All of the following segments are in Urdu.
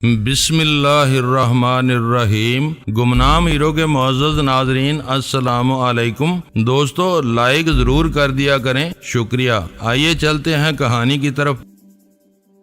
بسم اللہ الرحمن الرحیم۔ گمنام ہیرو کے معزز ناظرین السلام علیکم۔ دوستو لائک ضرور کر دیا کریں، شکریہ۔ آئیے چلتے ہیں کہانی کی طرف۔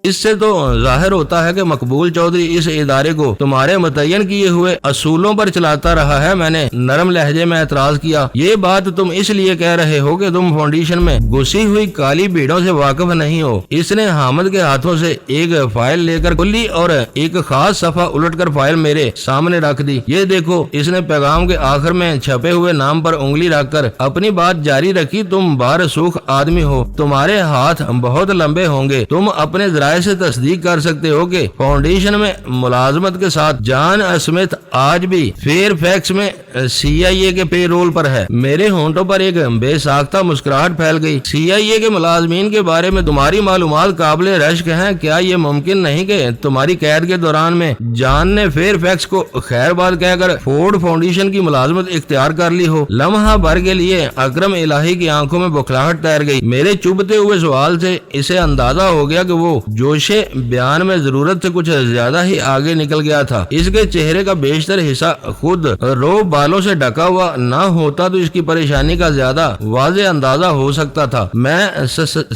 اس سے تو ظاہر ہوتا ہے کہ مقبول چودھری اس ادارے کو تمہارے متعین کیے ہوئے اصولوں پر چلاتا رہا ہے۔ میں نے نرم لہجے میں اعتراض کیا، یہ بات تم اس لیے کہہ رہے ہو کہ تم فاؤنڈیشن میں گھسی ہوئی کالی بھیڑوں سے واقف نہیں ہو۔ اس نے حامد کے ہاتھوں سے ایک فائل لے کر کھلی اور ایک خاص صفحہ الٹ کر فائل میرے سامنے رکھ دی۔ یہ دیکھو، اس نے پیغام کے آخر میں چھپے ہوئے نام پر انگلی رکھ کر اپنی بات جاری رکھی۔ تم بارسوخ آدمی ہو، تمہارے ہاتھ بہت لمبے ہوں گے، تم اپنے ذرائع سے تصدیق کر سکتے ہو کہ فاؤنڈیشن میں ملازمت کے ساتھ جان اسمتھ آج بھی فیر فیکس میں CIA کے پے رول پر ہے۔ میرے ہونٹوں پر ایک بے ساختہ مسکراہٹ پھیل گئی۔ CIA کے ملازمین کے بارے میں تمہاری معلومات قابل رشک ہیں۔ کیا یہ ممکن نہیں کہ تمہاری قید کے دوران میں جان نے فیر فیکس کو خیر بات کہہ کر فورڈ فاؤنڈیشن کی ملازمت اختیار کر لی ہو؟ لمحہ بھر کے لیے اکرم الہی کی آنکھوں میں بکھلاہٹ تیر گئی۔ میرے چبھتے ہوئے سوال سے اسے اندازہ ہو گیا کہ وہ جوش بیان میں ضرورت سے کچھ زیادہ ہی آگے نکل گیا تھا۔ اس کے چہرے کا بیشتر حصہ خود رو بالوں سے ڈھکا ہوا نہ ہوتا تو اس کی پریشانی کا زیادہ واضح اندازہ ہو سکتا تھا۔ میں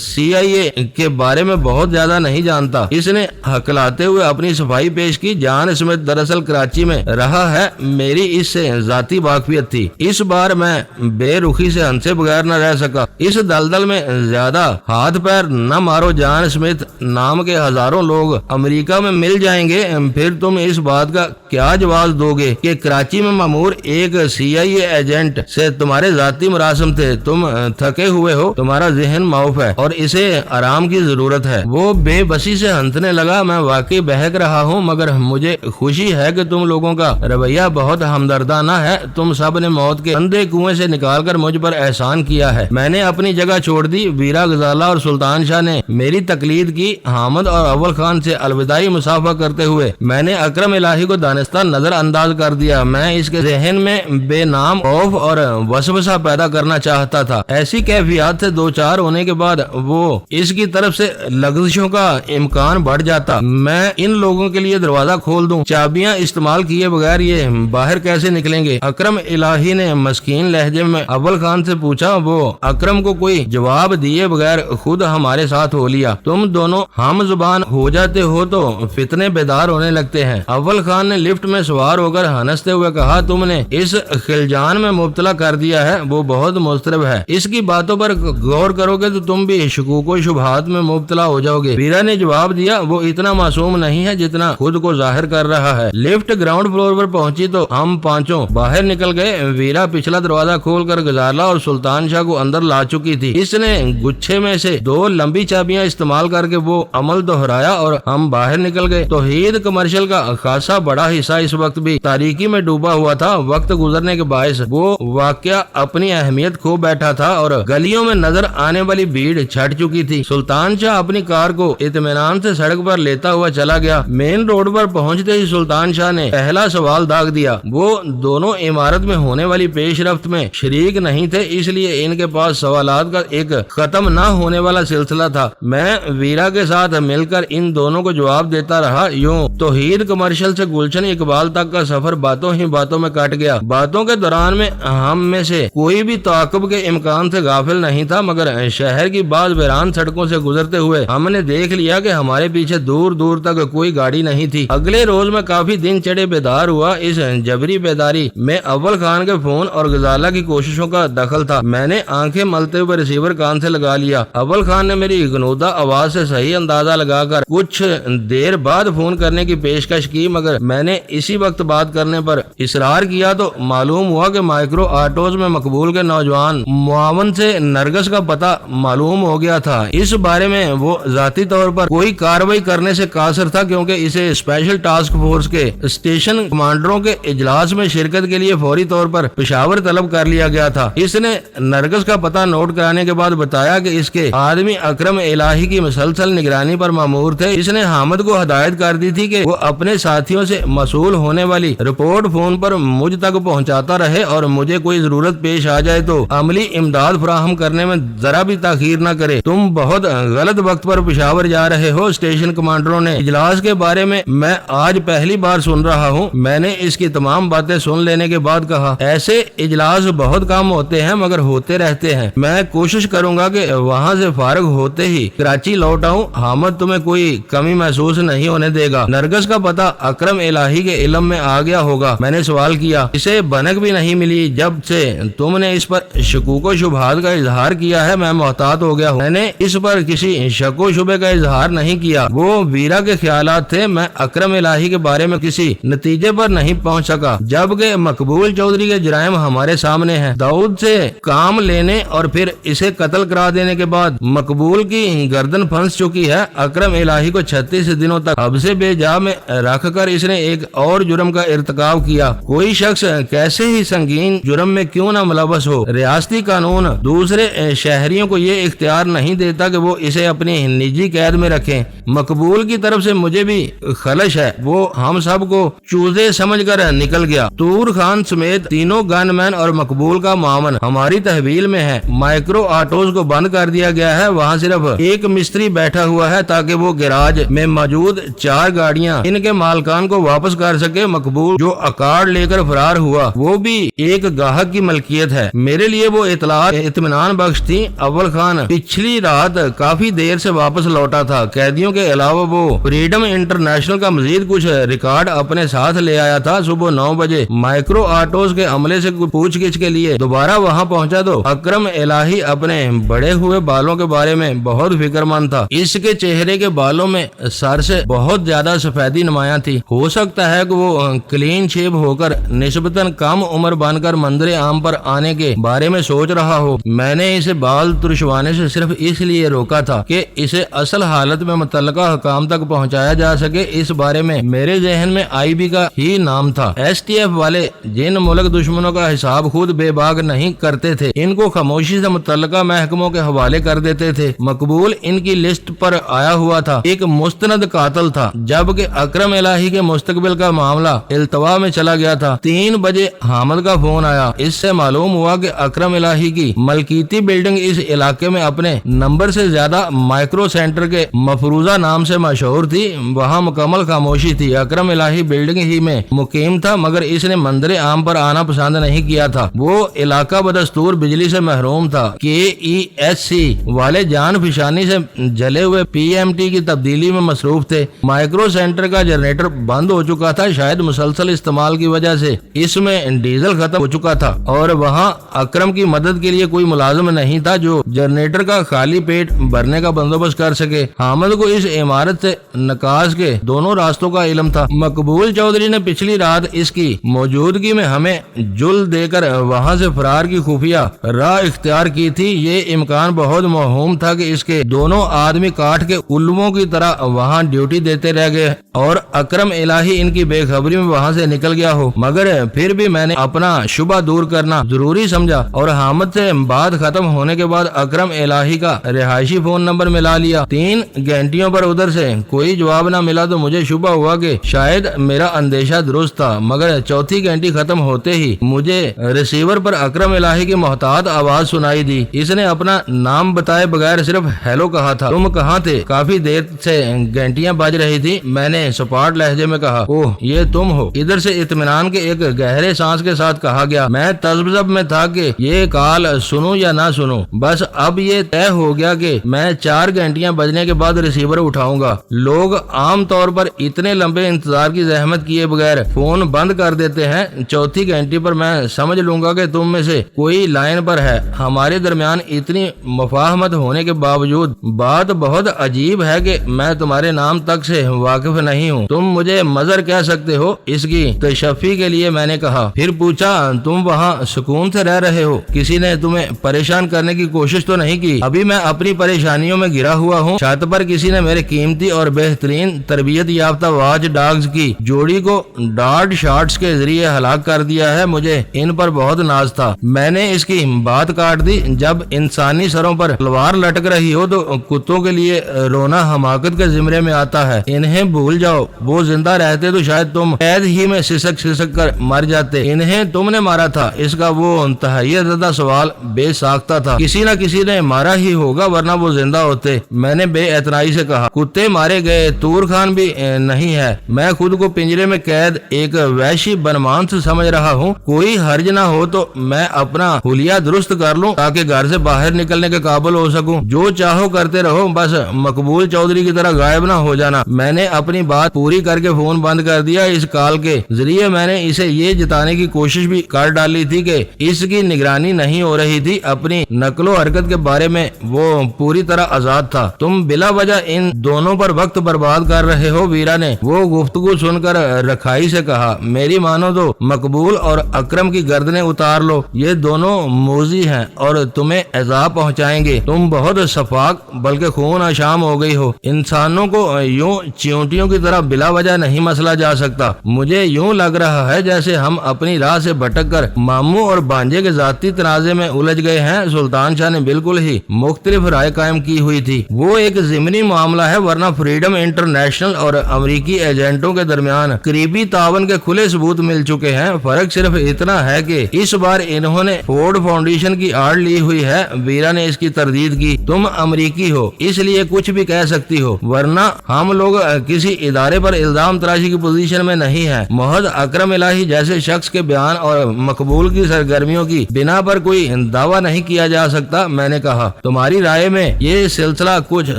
CIA کے بارے میں بہت زیادہ نہیں جانتا، اس نے ہکلاتے ہوئے اپنی صفائی پیش کی۔ جان اسمتھ دراصل کراچی میں رہا ہے، میری اس سے ذاتی واقفیت تھی۔ اس بار میں بے رخی سے ہنسے بغیر نہ رہ سکا۔ اس دلدل میں زیادہ ہاتھ پیر نہ مارو، جان اسمتھ نام کے ہزاروں لوگ امریکہ میں مل جائیں گے۔ پھر تم اس بات کا کیا جواز دو گے کہ کراچی میں مامور ایک CIA ایجنٹ سے تمہارے ذاتی مراسم تھے؟ تم تھکے ہوئے ہو، تمہارا ذہن معاف ہے اور اسے آرام کی ضرورت ہے۔ وہ بے بسی سے ہنسنے لگا۔ میں واقعی بہک رہا ہوں، مگر مجھے خوشی ہے کہ تم لوگوں کا رویہ بہت ہمدردانہ ہے۔ تم سب نے موت کے اندھے کنویں سے نکال کر مجھ پر احسان کیا ہے۔ میں نے اپنی جگہ چھوڑ دی۔ ویرا غزالہ اور سلطان شاہ نے میری تقلید کی۔ حامد اور اول خان سے الوداعی مسافہ کرتے ہوئے میں نے اکرم الہی کو دانستہ نظر انداز کر دیا۔ میں اس کے ذہن میں بے نام خوف اور وسوسہ پیدا کرنا چاہتا تھا۔ ایسی کیفیات سے دو چار ہونے کے بعد وہ اس کی طرف سے لغزشوں کا امکان بڑھ جاتا۔ میں ان لوگوں کے لیے دروازہ کھول دوں، چابیاں استعمال کیے بغیر یہ باہر کیسے نکلیں گے؟ اکرم الہی نے مسکین لہجے میں اول خان سے پوچھا۔ وہ اکرم کو کوئی جواب دیے بغیر خود ہمارے ساتھ ہو لیا۔ تم دونوں ہم زبان ہو جاتے ہو تو فتنے بیدار ہونے لگتے ہیں۔ اول خان نے لفٹ میں سوار ہو کر ہنستے ہوئے کہا، تم نے اس خلجان میں مبتلا کر دیا ہے، وہ بہت مضطرب ہے۔ اس کی باتوں پر غور کرو گے تو تم بھی شکوک و شبہات میں مبتلا ہو جاؤ گے۔ ویرا نے جواب دیا، وہ اتنا معصوم نہیں ہے جتنا خود کو ظاہر کر رہا ہے۔ لفٹ گراؤنڈ فلور پر پہنچی تو ہم پانچوں باہر نکل گئے۔ ویرا پچھلا دروازہ کھول کر غزالہ اور سلطان شاہ کو اندر لا چکی تھی۔ اس نے گچھے میں سے دو لمبی چابیاں استعمال کر کے وہ عمل دہرایا اور ہم باہر نکل گئے۔ توحید کمرشل کا خاصا بڑا حصہ اس وقت بھی تاریکی میں ڈوبا ہوا تھا۔ وقت گزرنے کے باعث وہ واقعہ اپنی اہمیت کھو بیٹھا تھا اور گلیوں میں نظر آنے والی بھیڑ چھٹ چکی تھی۔ سلطان شاہ اپنی کار کو اطمینان سے سڑک پر لیتا ہوا چلا گیا۔ مین روڈ پر پہنچتے ہی سلطان شاہ نے پہلا سوال داغ دیا۔ وہ دونوں عمارت میں ہونے والی پیش رفت میں شریک نہیں تھے، اس لیے ان کے پاس سوالات کا ایک ختم نہ ہونے والا سلسلہ تھا۔ میں ویرا کے ساتھ مل کر ان دونوں کو جواب دیتا رہا۔ یوں توحید کمرشل سے گلشن اقبال تک کا سفر باتوں ہی باتوں میں کٹ گیا۔ باتوں کے دوران میں ہم میں سے کوئی بھی تعاقب کے امکان سے غافل نہیں تھا، مگر شہر کی بعض ویران سڑکوں سے گزرتے ہوئے ہم نے دیکھ لیا کہ ہمارے پیچھے دور دور تک کوئی گاڑی نہیں تھی۔ اگلے روز میں کافی دن چڑھے بیدار ہوا۔ اس جبری بیداری میں اول خان کے فون اور غزالہ کی کوششوں کا دخل تھا۔ میں نے آنکھیں ملتے ہوئے ریسیور کان سے لگا لیا۔ اول خان نے میری گنودہ آواز سے صحیح اندازہ لگا کر کچھ دیر بعد فون کرنے کی پیشکش کی، مگر میں نے اسی وقت بات کرنے پر اصرار کیا تو معلوم ہوا کہ مائکرو آٹوز میں مقبول کے نوجوان معاون سے نرگس کا پتہ معلوم ہو گیا تھا۔ اس بارے میں وہ ذاتی طور پر کوئی کارروائی کرنے سے قاصر تھا، کیونکہ اسے اسپیشل ٹاسک فورس کے اسٹیشن کمانڈروں کے اجلاس میں شرکت کے لیے فوری طور پر پشاور طلب کر لیا گیا تھا۔ اس نے نرگس کا پتہ نوٹ کرانے کے بعد بتایا کہ اس کے آدمی اکرم الہی کی مسلسل نگرانی پریشانی پر مامور تھے، اس نے حامد کو ہدایت کر دی تھی کہ وہ اپنے ساتھیوں سے موصول ہونے والی رپورٹ فون پر مجھ تک پہنچاتا رہے اور مجھے کوئی ضرورت پیش آ جائے تو عملی امداد فراہم کرنے میں ذرا بھی تاخیر نہ کرے۔ تم بہت غلط وقت پر پشاور جا رہے ہو، اسٹیشن کمانڈروں نے اجلاس کے بارے میں آج پہلی بار سن رہا ہوں۔ میں نے اس کی تمام باتیں سن لینے کے بعد کہا، ایسے اجلاس بہت کم ہوتے ہیں مگر ہوتے رہتے ہیں، میں کوشش کروں گا کہ وہاں سے فارغ ہوتے ہی کراچی لوٹ آؤں۔ حامد تمہیں کوئی کمی محسوس نہیں ہونے دے گا۔ نرگس کا پتہ اکرم الہی کے علم میں آ گیا ہوگا؟ میں نے سوال کیا۔ اسے بنک بھی نہیں ملی جب سے تم نے اس پر شکوک و شبہات کا اظہار کیا ہے، میں محتاط ہو گیا ہوں۔ میں نے اس پر کسی شک و شبے کا اظہار نہیں کیا، وہ ویرا کے خیالات تھے، میں اکرم الہی کے بارے میں کسی نتیجے پر نہیں پہنچ سکا، جبکہ مقبول چودھری کے جرائم ہمارے سامنے ہیں۔ داؤد سے کام لینے اور پھر اسے قتل کرا دینے کے بعد مقبول کی گردن پھنس چکی ہے۔ اکرم الہی کو 36 دنوں تک حبس بے جا میں رکھ کر اس نے ایک اور جرم کا ارتکاب کیا۔ کوئی شخص کیسے ہی سنگین جرم میں کیوں نہ ملوث ہو، ریاستی قانون دوسرے شہریوں کو یہ اختیار نہیں دیتا کہ وہ اسے اپنی نجی قید میں رکھیں۔ مقبول کی طرف سے مجھے بھی خلش ہے، وہ ہم سب کو چوزے سمجھ کر نکل گیا۔ طور خان سمیت تینوں گن مین اور مقبول کا معاون ہماری تحویل میں ہے۔ مائکرو آٹوز کو بند کر دیا گیا ہے، وہاں صرف ایک مستری بیٹھا ہوا ہے تاکہ وہ گراج میں موجود 4 گاڑیاں ان کے مالکان کو واپس کر سکے۔ مقبول جو اکارڈ لے کر فرار ہوا وہ بھی ایک گاہک کی ملکیت ہے۔ میرے لیے وہ اطلاعات اطمینان بخش تھی۔ اول خان پچھلی رات کافی دیر سے واپس لوٹا تھا، قیدیوں کے علاوہ وہ فریڈم انٹرنیشنل کا مزید کچھ ریکارڈ اپنے ساتھ لے آیا تھا۔ صبح 9 بجے مائکرو آٹوز کے عملے سے پوچھ گچھ کے لیے دوبارہ وہاں پہنچا تو اکرم الہی اپنے بڑے ہوئے بالوں کے بارے میں بہت فکر مند تھا۔ اس کے چہرے کے بالوں میں سر سے بہت زیادہ سفیدی نمایاں تھی، ہو سکتا ہے کہ وہ کلین شیو ہو کر نسبتاً کم عمر بن کر منظر عام پر آنے کے بارے میں سوچ رہا ہو۔ میں نے اسے بال ترشوانے سے صرف اس لیے روکا تھا کہ اسے اصل حالت میں متعلقہ حکام تک پہنچایا جا سکے۔ اس بارے میں میرے ذہن میں آئی بی کا ہی نام تھا۔ ایس ٹی ایف والے جن ملک دشمنوں کا حساب خود بے باک نہیں کرتے تھے، ان کو خاموشی سے متعلقہ محکموں کے حوالے کر دیتے تھے۔ مقبول ان کی لسٹ پر آیا ہوا تھا، ایک مستند قاتل تھا، جبکہ اکرم الہی کے مستقبل کا معاملہ التوا میں چلا گیا تھا۔ 3 بجے حامد کا فون آیا، اس سے معلوم ہوا کہ اکرم الہی کی ملکیتی بلڈنگ اس علاقے میں اپنے نمبر سے زیادہ مائکرو سینٹر کے مفروضہ نام سے مشہور تھی۔ وہاں مکمل خاموشی تھی۔ اکرم الہی بلڈنگ ہی میں مقیم تھا مگر اس نے منظر عام پر آنا پسند نہیں کیا تھا۔ وہ علاقہ بدستور بجلی سے محروم تھا۔ KESC والے جان فشانی سے جلے ہوئے PMT کی تبدیلی میں مصروف تھے۔ مائکرو سینٹر کا جنریٹر بند ہو چکا تھا، شاید مسلسل استعمال کی وجہ سے اس میں ڈیزل ختم ہو چکا تھا اور وہاں اکرم کی مدد کے لیے کوئی ملازم نہیں تھا جو جنریٹر کا خالی پیٹ بھرنے کا بندوبست کر سکے۔ حامد کو اس عمارت سے نکاس کے دونوں راستوں کا علم تھا۔ مقبول چودھری نے پچھلی رات اس کی موجودگی میں ہمیں جل دے کر وہاں سے فرار کی خفیہ راہ اختیار کی تھی۔ یہ امکان بہت موہوم تھا کہ اس کے دونوں آدمی کاٹ کے الووں کی طرح وہاں ڈیوٹی دیتے رہ گئے اور اکرم الہی ان کی بے خبری میں وہاں سے نکل گیا ہو، مگر پھر بھی میں نے اپنا شبہ دور کرنا ضروری سمجھا اور حامد سے بات ختم ہونے کے بعد اکرم الہی کا رہائشی فون نمبر ملا لیا۔ 3 گھنٹیوں پر ادھر سے کوئی جواب نہ ملا تو مجھے شبہ ہوا کہ شاید میرا اندیشہ درست تھا، مگر چوتھی گھنٹی ختم ہوتے ہی مجھے ریسیور پر اکرم الہی کی محتاط آواز سنائی دی۔ اس نے اپنا نام بتائے بغیر صرف ہیلو کہا تھا۔ تم کہاں تھے؟ کافی دیر سے گھنٹیاں بج رہی تھی، میں نے سپاٹ لہجے میں کہا۔ اوہ یہ تم ہو؟ ادھر سے اطمینان کے ایک گہرے سانس کے ساتھ کہا گیا۔ میں تذبذب میں تھا کہ یہ کال سنوں یا نہ سنوں، بس اب یہ طے ہو گیا کہ میں 4 گھنٹیاں بجنے کے بعد ریسیور اٹھاؤں گا۔ لوگ عام طور پر اتنے لمبے انتظار کی زحمت کیے بغیر فون بند کر دیتے ہیں۔ چوتھی گھنٹی پر میں سمجھ لوں گا کہ تم میں سے کوئی لائن پر ہے۔ ہمارے درمیان اتنی مفاہمت ہونے کے باوجود بات بہت عجیب ہے کہ میں تمہارے نام تک سے واقف نہیں ہوں۔ تم مجھے مظہر کہہ سکتے ہو؟ اس کی تشفی کے لیے میں نے کہا۔ پھر پوچھا، تم وہاں سکون سے رہ رہے ہو؟ کسی نے تمہیں پریشان کرنے کی کوشش تو نہیں کی؟ ابھی میں اپنی پریشانیوں میں گرا ہوا ہوں۔ چھت پر کسی نے میرے قیمتی اور بہترین تربیت یافتہ واچ ڈاگز کی جوڑی کو ڈارٹ شاٹس کے ذریعے ہلاک کر دیا ہے۔ مجھے ان پر بہت ناز تھا۔ میں نے اس کی بات کاٹ دی۔ جب انسانی سروں پر تلوار لٹک رہی ہو تو کتوں کے لیے رونا حماقت کے زمرے میں آتا ہے. انہیں بھول جاؤ. وہ زندہ رہتے تو شاید تم قید ہی میں سسک کر مر جاتے. انہیں تم نے مارا تھا. اس کا وہ تہیہ زدہ سوال بے ساختہ تھا. کسی نہ کسی نے مارا ہی ہوگا ورنہ وہ زندہ ہوتے. میں نے بے اعتنائی سے کہا. کتے مارے گئے. تور خان بھی نہیں ہے. میں خود کو پنجرے میں قید ایک وحشی بنمانس سمجھ رہا ہوں. کوئی حرج نہ ہو تو میں اپنا حلیہ درست کر لوں تاکہ گھر سے باہر نکلنے کے قابل ہو سکوں. جو چاہو کرتے رہو, بس مقبول چودھری کی طرح غائب نہ ہو جانا. میں نے اپنی بات پوری کر کے فون بند کر دیا. اس کال کے ذریعے میں نے اسے یہ جتانے کی کوشش بھی کر ڈالی تھی کہ اس کی نگرانی نہیں ہو رہی تھی. اپنی نقل و حرکت کے بارے میں وہ پوری طرح آزاد تھا. تم بلا وجہ ان دونوں پر وقت برباد کر رہے ہو. ویرا نے وہ گفتگو سن کر رکھائی سے کہا. میری مانو تو مقبول اور اکرم کی گردنیں اتار لو. یہ دونوں موذی ہیں اور تمہیں عذاب پہنچائیں گے. تم بہت شفاق بلکہ خون آشام ہو گئی ہو. انسانوں کو یوں چیونٹیوں کی طرح بلا وجہ نہیں مسلا جا سکتا. مجھے یوں لگ رہا ہے جیسے ہم اپنی راہ سے بھٹک کر ماموں اور بانجے کے ذاتی تنازع میں الجھ گئے ہیں. سلطان شاہ نے بالکل ہی مختلف رائے قائم کی ہوئی تھی. وہ ایک ضمنی معاملہ ہے ورنہ فریڈم انٹرنیشنل اور امریکی ایجنٹوں کے درمیان قریبی تعاون کے کھلے ثبوت مل چکے ہیں. فرق صرف اتنا ہے کہ اس بار انہوں نے فورڈ فاؤنڈیشن کی آڑ لی ہوئی ہے. ویرا نے اس کی تردید کی. تم امریکی ہو اس لیے کچھ بھی کہہ سکتی ہو ورنہ ہم لوگ کسی ادارے پر الزام تراشی کی پوزیشن میں نہیں ہیں. محض اکرم الہی جیسے شخص کے بیان اور مقبول کی سرگرمیوں کی بنا پر کوئی دعویٰ نہیں کیا جا سکتا. میں نے کہا. تمہاری رائے میں یہ سلسلہ کچھ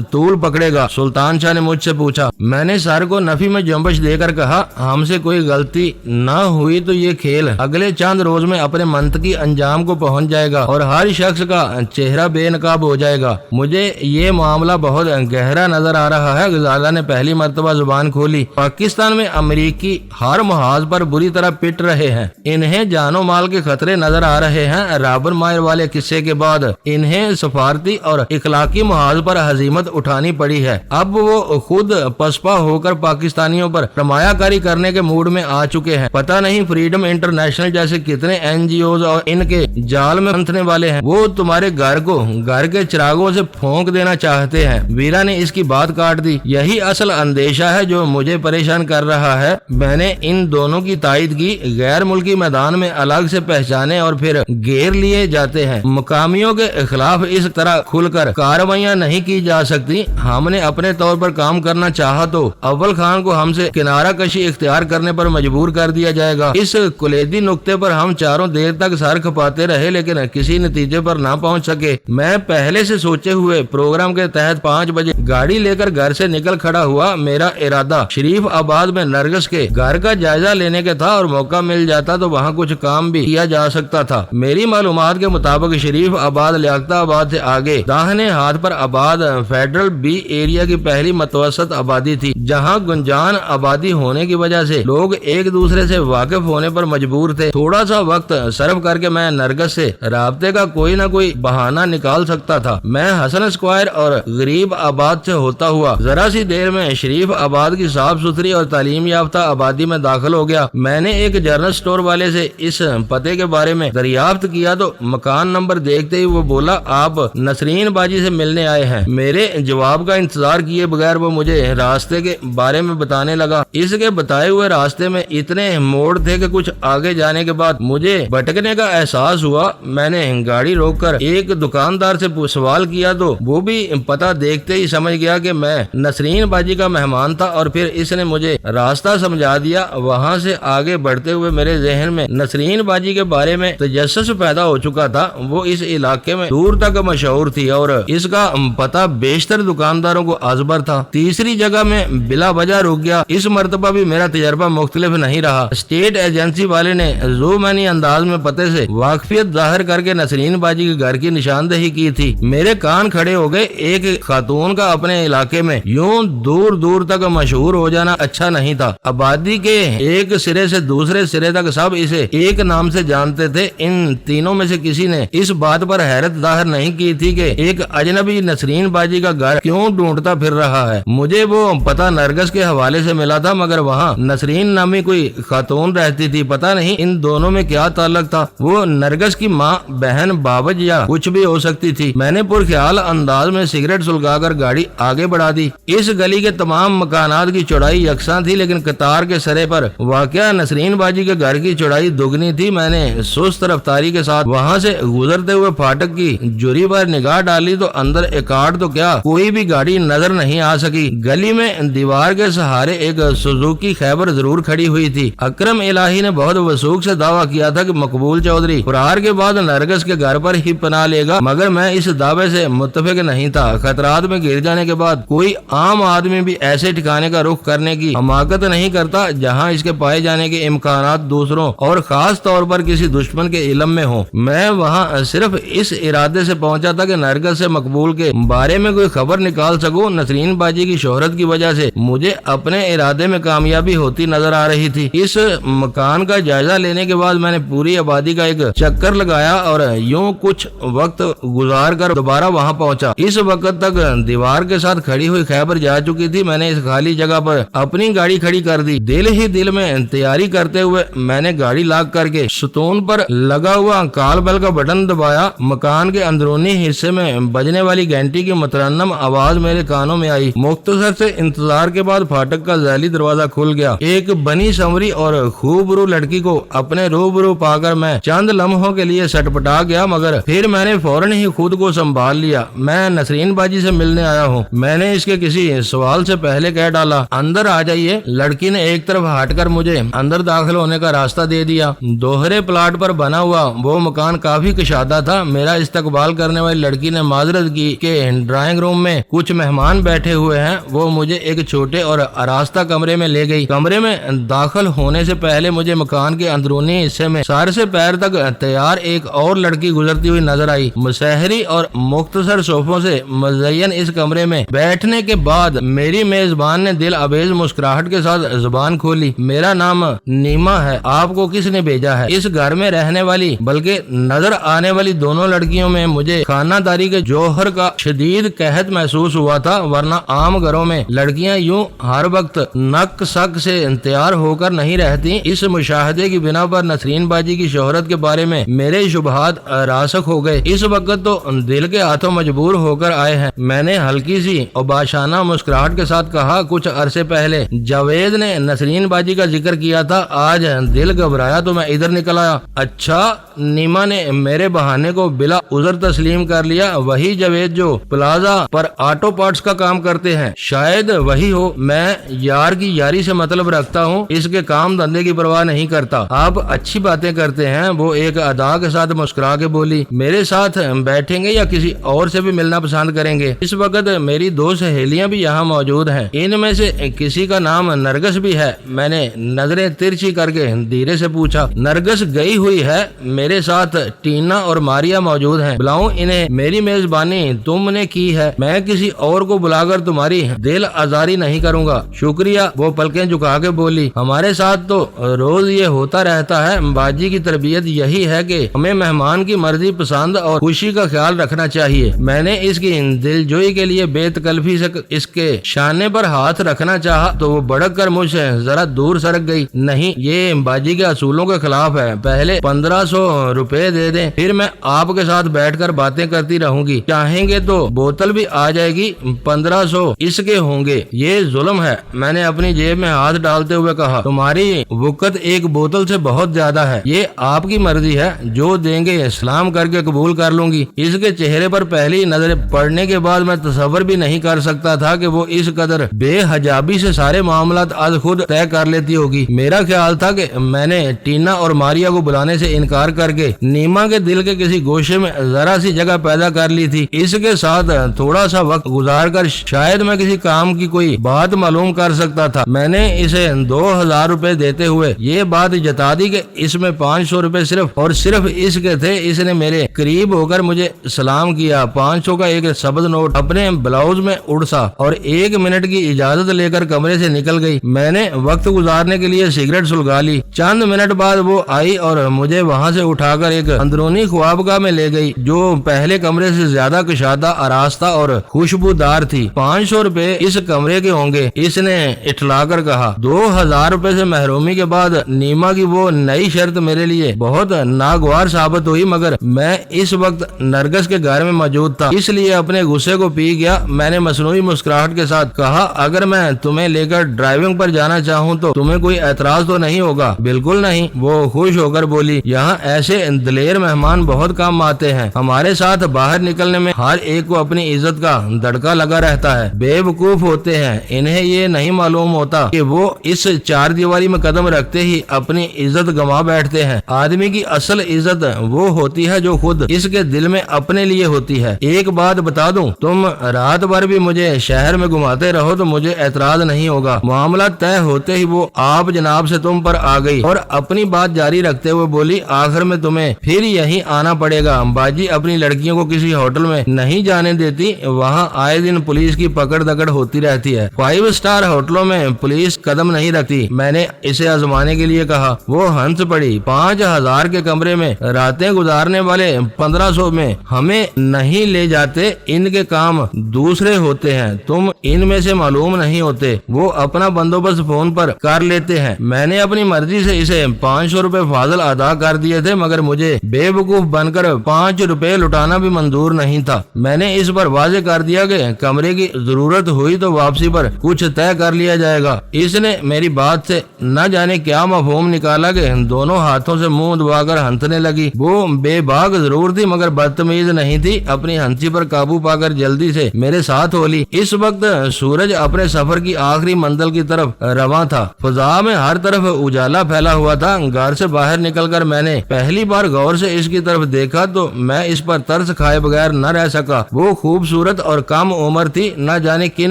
طول پکڑے گا؟ سلطان شاہ نے مجھ سے پوچھا. میں نے سر کو نفی میں جنبش دے کر کہا. ہم سے کوئی غلطی نہ ہوئی تو یہ کھیل اگلے چند روز میں اپنے منطقی انجام کو پہنچ جائے گا اور ہر شخص کا چہرہ بے نقاب ہو جائے گا. مجھے یہ معاملہ بہت گہرا نظر آ رہا ہے. غزالہ نے پہلی مرتبہ زبان کھولی. پاکستان میں امریکی ہر محاذ پر بری طرح پٹ رہے ہیں. انہیں جان و مال کے خطرے نظر آ رہے ہیں. رابر مائر والے قصے کے بعد انہیں سفارتی اور اخلاقی محاذ پر ہزیمت اٹھانی پڑی ہے. اب وہ خود پسپا ہو کر پاکستانیوں پر سرمایہ کاری کرنے کے موڈ میں آ چکے ہیں. پتہ نہیں فریڈم انٹرنیشنل جیسے کتنے NGOs اور ان کے جال میں پھنسنے والے ہیں. وہ تمہارے گھر کو گھر کے چراغوں سے پھونک دینا چاہتے ہیں. ویرا نے اس کی بات کاٹ دی. یہی اصل اندیشہ ہے جو مجھے پریشان کر رہا ہے. میں نے ان دونوں کی تائید کی. غیر ملکی میدان میں الگ سے پہچانے اور پھر گھیر لیے جاتے ہیں. مقامیوں کے خلاف اس طرح کھل کر کارروائیاں نہیں کی جا سکتی. ہم نے اپنے طور پر کام کرنا چاہا تو اول خان کو ہم سے کنارہ کشی اختیار کرنے پر مجبور کر دیا جائے گا. اس کلیدی نقطے پر ہم چاروں دیر تک سر کھپاتے رہے لیکن کسی نتیجے پر نہ پہنچ سکے. میں پہلے سے سوچے ہوئے پروگرام کے تحت 5 بجے گاڑی لے کر گھر سے نکل کھڑا ہوا. میرا ارادہ شریف آباد میں نرگس کے گھر کا جائزہ لینے کے تھا اور موقع مل جاتا تو وہاں کچھ کام بھی کیا جا سکتا تھا. میری معلومات کے مطابق شریف آباد لیاقت آباد سے آگے داہنے ہاتھ پر آباد فیڈرل بی ایریا کی پہلی متوسط آبادی تھی جہاں گنجان آبادی ہونے کی وجہ سے لوگ ایک دوسرے سے واقف ہونے پر مجبور تھے. تھوڑا سا وقت صرف کر کے میں نرگس سے رابطے کا کوئی نہ کوئی بہانہ نکال سکتا تھا. میں حسن اسکوائر اور غریب آباد سے ہوتا ہوا ذرا سی دیر میں شریف آباد کی صاف ستھری اور تعلیم یافتہ آبادی میں داخل ہو گیا. میں نے ایک جنرل سٹور والے سے اس پتے کے بارے میں دریافت کیا تو مکان نمبر دیکھتے ہی وہ بولا آپ نسرین باجی سے ملنے آئے ہیں. میرے جواب کا انتظار کیے بغیر وہ مجھے راستے کے بارے میں بتانے لگا. اس کے بتائے ہوئے راستے میں اتنے موڑ تھے کہ کچھ آگے جانے کے بعد مجھے بھٹکنے کا احساس ہوا. میں نے گاڑی روک کر ایک دکاندار سے سوال کیا تو وہ بھی پتہ دیکھتے ہی سمجھ گیا کہ میں نسرین باجی کا مہمان تھا اور پھر اس نے مجھے راستہ سمجھا دیا. وہاں سے آگے بڑھتے ہوئے میرے ذہن میں نسرین باجی کے بارے میں تجسس پیدا ہو چکا تھا. وہ اس علاقے میں دور تک مشہور تھی اور اس کا پتہ بیشتر دکانداروں کو ازبر تھا. تیسری جگہ میں بلا وجہ رک گیا. اس مرتبہ بھی میرا تجربہ مختلف نہیں رہا. اسٹیٹ ایجنسی والے نے زومینی انداز میں پتے سے واقفیت ظاہر کر کے نسرین باجی کے گھر کی نشاندہی کی تھی. میرے کان کھڑے ہو گئے. ایک خاتون کا اپنے علاقے میں یوں دور دور تک مشہور ہو جانا اچھا نہیں تھا. آبادی کے ایک سرے سے دوسرے سرے تک سب اسے ایک نام سے جانتے تھے. ان تینوں میں سے کسی نے اس بات پر حیرت ظاہر نہیں کی تھی کہ ایک اجنبی نسرین باجی کا گھر کیوں ڈھونڈتا پھر رہا ہے. مجھے وہ پتہ نرگس کے حوالے سے ملا تھا مگر وہاں نسرین نامی کوئی خاتون رہتی تھی. پتہ نہیں ان دونوں میں کیا تعلق تھا. وہ نرگس کی ماں بہن بابج یا کچھ بھی ہو سکتی تھی. میں نے پرخیال انداز میں سگریٹ سلگا کر کر گاڑی آگے بڑھا دی۔ اس گلی کے تمام مکانات کی چوڑائی یکساں تھی، لیکن قطار کے سرے پر واقع نسرین باجی کے گھر کی چوڑائی دگنی تھی۔ میں نے سست رفتاری کے ساتھ وہاں سے گزرتے ہوئے پھاٹک کی جوری پر نگاہ ڈالی تو اندر ایکارڈ تو کیا کوئی بھی گاڑی نظر نہیں آ سکی۔ گلی میں دیوار کے سہارے ایک سوزوکی خیبر ضرور کھڑی ہوئی تھی۔ اکرم الہی نے بہت وثوق سے دعویٰ کیا تھا کہ مقبول چودھری فرار کے بعد نرگس کے گھر پر ہی پناہ لے گا، مگر میں اس دعوے سے متفق نہیں تھا۔ خطرات میں گر جانے کے بعد کوئی عام آدمی بھی ایسے ٹھکانے کا رخ کرنے کی حماقت نہیں کرتا جہاں اس کے پائے جانے کے امکانات دوسروں اور خاص طور پر کسی دشمن کے علم میں ہوں۔ میں وہاں صرف اس ارادے سے پہنچا تھا کہ نرگس سے مقبول کے بارے میں کوئی خبر نکال سکوں۔ نسرین باجی کی شہرت کی وجہ سے مجھے اپنے ارادے میں کامیابی ہوتی نظر آ رہی تھی۔ اس مکان کا جائزہ لینے کے بعد میں نے پوری آبادی کا ایک چکر لگایا اور یوں کچھ وقت گزار کر دوبارہ وہاں پہنچا۔ اس وقت تک دیوار کے ساتھ کھڑی ہوئی خیبر جا چکی تھی۔ میں نے اس خالی جگہ پر اپنی گاڑی کھڑی کر دی۔ دل ہی دل میں تیاری کرتے ہوئے میں نے گاڑی لاک کر کے ستون پر لگا ہوا کال بیل کا بٹن دبایا۔ مکان کے اندرونی حصے میں بجنے والی گھنٹی کی مترنم آواز میرے کانوں میں آئی۔ مختصر سے انتظار کے بعد پھاٹک کا ذیلی دروازہ کھل گیا۔ ایک بنی سنوری اور خوبرو لڑکی کو اپنے روبرو پا کر میں چند لمحوں کے لیے سٹپٹا گیا، مگر پھر میں نے فوراً ہی خود کو سنبھال لیا۔ میں نسرین باجی سے ملنے آیا ہوں، میں نے اس کے کسی سوال سے پہلے کہہ ڈالا۔ اندر آ جائیے۔ لڑکی نے ایک طرف ہٹ کر مجھے اندر داخل ہونے کا راستہ دے دیا۔ دوہرے پلاٹ پر بنا ہوا وہ مکان کافی کشادہ تھا۔ میرا استقبال کرنے والی لڑکی نے معذرت کی کہ ڈرائنگ روم میں کچھ مہمان بیٹھے ہوئے ہیں۔ وہ مجھے ایک چھوٹے اور آراستہ کمرے میں لے گئی۔ کمرے میں داخل ہونے سے پہلے مجھے مکان کے اندرونی حصے میں سر سے پیر تک تیار ایک اور لڑکی گزرتی ہوئی نظر آئی۔ مسحری اور مختصر صوفوں سے مزین اس کمرے میں بیٹھنے کے بعد میری میزبان نے دل آویز مسکراہٹ کے ساتھ زبان کھولی۔ میرا نام نیما ہے، آپ کو کس نے بھیجا ہے؟ اس گھر میں رہنے والی بلکہ نظر آنے والی دونوں لڑکیوں میں مجھے خانہ داری کے جوہر کا شدید قحط محسوس ہوا تھا، ورنہ عام گھروں میں لڑکیاں یوں ہر وقت نک سک سے تیار ہو کر نہیں رہتی۔ اس مشاہدے کی بنا پر نسرین باجی کی شہرت کے بارے میں میرے شبہات راسخ ہو گئے۔ اس وقت تو دل کے ہاتھوں مجبور ہو کر آئے ہیں، میں نے ہلکی سی اور باشانہ مسکراہٹ کے ساتھ کہا۔ کچھ عرصے پہلے جاوید نے نسرین باجی کا ذکر کیا تھا، آج دل گھبرایا تو میں ادھر نکل آیا۔ اچھا، نیما نے میرے بہانے کو بلا عذر تسلیم کر لیا۔ وہی جاوید جو پلازا پر آٹو پارٹس کا کام کرتے ہیں؟ شاید وہی ہو۔ میں یار کی یاری سے مطلب رکھتا ہوں، اس کے کام دھندے کی پرواہ نہیں کرتا۔ آپ اچھی باتیں کرتے ہیں، وہ ایک ادا کے ساتھ مسکرا کے بولی۔ میرے ساتھ بیٹھیں گے یا کسی اور سے بھی ملنا پسند کریں گے؟ اس وقت میری دو سہیلیاں بھی یہاں موجود ہیں، ان میں سے کسی کا نام نرگس بھی ہے؟ میں نے نظریں ترچھی کر کے دھیرے سے پوچھا۔ نرگس گئی ہوئی ہے، میرے ساتھ ٹینا اور ماریا موجود ہیں، بلاؤں انہیں؟ میری میزبانی تم نے کی ہے، میں کسی اور کو بلا کر تمہاری دل آزاری نہیں کروں گا۔ شکریہ، وہ پلکیں جھکا کے بولی۔ ہمارے ساتھ تو روز یہ ہوتا رہتا ہے، باجی کی تربیت یہی ہے کہ ہمیں مہمان کی مرضی پسند اور خوشی کا خیال رکھنا چاہیے۔ میں نے اس کی دل جوئی کے لیے بے تکلفی سے اس کے شانے پر ہاتھ رکھنا چاہا تو وہ بڑک کر مجھ سے ذرا دور سرک گئی۔ نہیں، یہ باجی کے اصولوں کے خلاف ہے، پہلے 1500 روپے دے دیں، پھر میں آپ کے ساتھ بیٹھ کر باتیں کرتی رہوں گی، چاہیں گے تو بوتل بھی آ جائے گی، 1500 اس کے ہوں گے۔ یہ ظلم ہے، میں نے اپنی جیب میں ہاتھ ڈالتے ہوئے کہا۔ تمہاری وقت ایک بوتل سے بہت زیادہ ہے، یہ آپ کی مرضی ہے، جو دیں گے سلام کر کے قبول کر لوں گی۔ اس کے چہرے پر پہلی نظر پڑنے کے بعد میں تصور بھی نہیں کر سکتا تھا کہ وہ اس قدر بے حجابی سے سارے معاملات از خود طے کر لیتی ہوگی۔ میرا خیال تھا کہ میں نے ٹینا اور ماریا کو بلانے سے انکار کر کے نیما کے دل کے کسی گوشے میں ذرا سی جگہ پیدا کر لی تھی۔ اس کے ساتھ تھوڑا سا وقت گزار کر شاید میں کسی کام کی کوئی بات معلوم کر سکتا تھا۔ میں نے اسے 2000 روپے دیتے ہوئے یہ بات جتا دی کہ اس میں 500 روپے صرف اور صرف اس کے تھے۔ اس نے میرے قریب ہو کر مجھے سلام کیا، 500 کا ایک سبز نوٹ اپنے بلاؤز میں اڑسا اور 1 منٹ کی اجازت لے کر کمرے سے نکل گئی۔ میں نے وقت گزارنے کے لیے سگریٹ سلگا لی۔ چند منٹ بعد وہ آئی اور مجھے وہاں سے اٹھا کر ایک اندرونی خوابگاہ میں لے گئی جو پہلے کمرے سے زیادہ کشادہ، آراستہ اور خوشبودار تھی۔ 500 روپے اس کمرے کے ہوں گے، اس نے اٹھلا کر کہا۔ 2000 روپے سے محرومی کے بعد نیما کی وہ نئی شرط میرے لیے بہت ناگوار ثابت ہوئی، مگر میں اس وقت نرگس کے گھر میں موجود تھا، اس لیے اپنے غصے کو پی گیا۔ میں نے مصنوعی مسکراہٹ کے ساتھ کہا اگر میں تمہیں لے کر ڈرائیونگ پر جانا چاہوں تو تمہیں کوئی اعتراض تو نہیں ہوگا؟ بالکل نہیں، وہ خوش ہو کر بولی۔ یہاں ایسے دلیر مہمان بہت کام آتے ہیں، ہمارے ساتھ باہر نکلنے میں ہر ایک کو اپنی عزت کا دھڑکا لگا رہتا ہے۔ بے وقوف ہوتے ہیں، انہیں یہ نہیں معلوم ہوتا کہ وہ اس چار دیواری میں قدم رکھتے ہی اپنی عزت گنوا بیٹھتے ہیں۔ آدمی کی اصل عزت وہ ہوتی ہے جو خود اس کے دل میں اپنے لیے ہوتی ہے۔ ایک بات بتا دوں، تم رات بھر بھی مجھے شہر میں گھماتے رہو تو مجھے اعتراض نہیں ہوگا۔ معاملہ طے ہوتے ہی وہ آپ جناب سے تم پر آ گئی اور اپنی بات جاری رکھتے ہوئے بولی آخر میں تمہیں پھر یہیں آنا پڑے گا۔ باجی اپنی لڑکیوں کو کسی ہوٹل میں نہیں جانے دیتی، وہاں آئے دن پولیس کی پکڑ دکڑ ہوتی رہتی ہے۔ 5 اسٹار ہوٹلوں میں پولیس قدم نہیں رکھتی۔ میں نے اسے آزمانے کے لیے کہا۔ وہ ہنس پڑی۔ 5000 کے کمرے میں راتیں گزارنے والے 1500 میں ہمیں نہیں لے جاتے، ان کے کام دوسرے ہوتے ہیں، تم ان میں سے معلوم نہیں ہوتے۔ وہ اپنا بندوبست فون پر کر لیتے ہیں۔ میں نے اپنی مرضی سے اسے 500 روپے فاضل ادا کر دیے تھے، مگر مجھے بے وقوف بن کر 5 روپے لٹانا بھی منظور نہیں تھا۔ میں نے اس پر واضح کر دیا کہ کمرے کی ضرورت ہوئی تو واپسی پر کچھ طے کر لیا جائے گا۔ اس نے میری بات سے نہ جانے کیا مفہوم نکالا کہ دونوں ہاتھوں سے منہ دبا کر ہنسنے لگی۔ وہ بے باک ضرور تھی مگر بدتمیز نہیں تھی۔ اپنی ہنسی پر قابو پا کر جلدی سے میرے ساتھ ہو لی۔ اس وقت سورج اپنے سفر کی آخری منزل کی طرف رواں تھا۔ فضا میں ہر طرف اجالا پھیلا ہوا تھا۔ گھر سے باہر نکل کر میں نے پہلی بار غور سے اس کی طرف دیکھا تو میں اس پر ترس کھائے بغیر نہ رہ سکا۔ وہ خوبصورت اور کم عمر تھی، نہ جانے کن